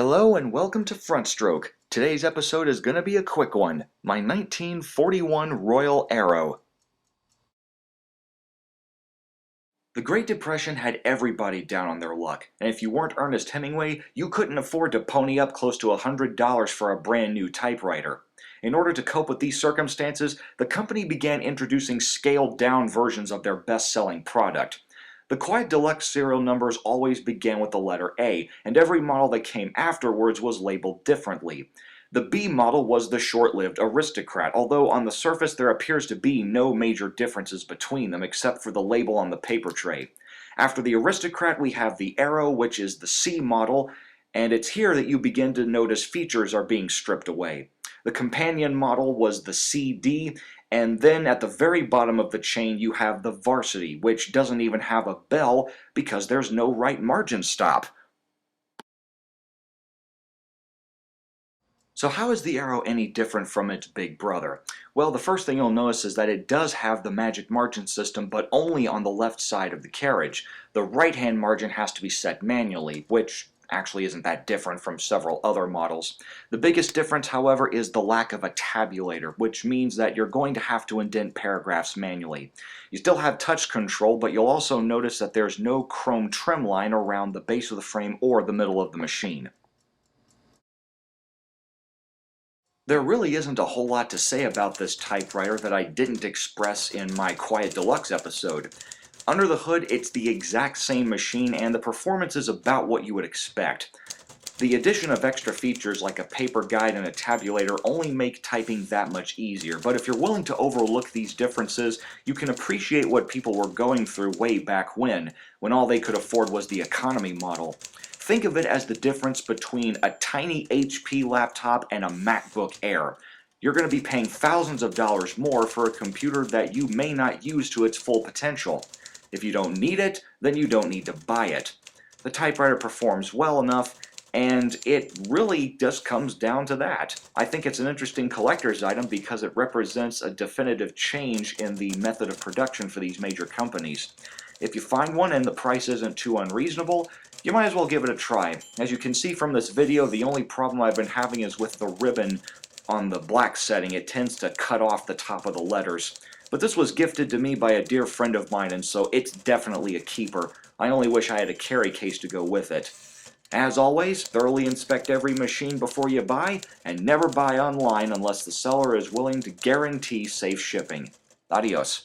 Hello and welcome to Frontstroke. Today's episode is going to be a quick one. My 1941 Royal Arrow. The Great Depression had everybody down on their luck, and if you weren't Ernest Hemingway, you couldn't afford to pony up close to $100 for a brand new typewriter. In order to cope with these circumstances, the company began introducing scaled-down versions of their best-selling product. The Quiet Deluxe serial numbers always began with the letter A, and every model that came afterwards was labeled differently. The B model was the short-lived Aristocrat, although on the surface there appears to be no major differences between them except for the label on the paper tray. After the Aristocrat we have the Arrow, which is the C model, and it's here that you begin to notice features are being stripped away. The companion model was the CD, and then at the very bottom of the chain you have the Varsity, which doesn't even have a bell because there's no right margin stop. So how is the Arrow any different from its big brother? Well, the first thing you'll notice is that it does have the magic margin system, but only on the left side of the carriage. The right-hand margin has to be set manually, which actually isn't that different from several other models. The biggest difference, however, is the lack of a tabulator, which means that you're going to have to indent paragraphs manually. You still have touch control, but you'll also notice that there's no chrome trim line around the base of the frame or the middle of the machine. There really isn't a whole lot to say about this typewriter that I didn't express in my Quiet Deluxe episode. Under the hood, it's the exact same machine and the performance is about what you would expect. The addition of extra features like a paper guide and a tabulator only make typing that much easier, but if you're willing to overlook these differences, you can appreciate what people were going through way back when all they could afford was the economy model. Think of it as the difference between a tiny HP laptop and a MacBook Air. You're going to be paying thousands of dollars more for a computer that you may not use to its full potential. If you don't need it, then you don't need to buy it. The typewriter performs well enough, and it really just comes down to that. I think it's an interesting collector's item because it represents a definitive change in the method of production for these major companies. If you find one and the price isn't too unreasonable, you might as well give it a try. As you can see from this video, the only problem I've been having is with the ribbon on the black setting. It tends to cut off the top of the letters. But this was gifted to me by a dear friend of mine, and so it's definitely a keeper. I only wish I had a carry case to go with it. As always, thoroughly inspect every machine before you buy, and never buy online unless the seller is willing to guarantee safe shipping. Adios.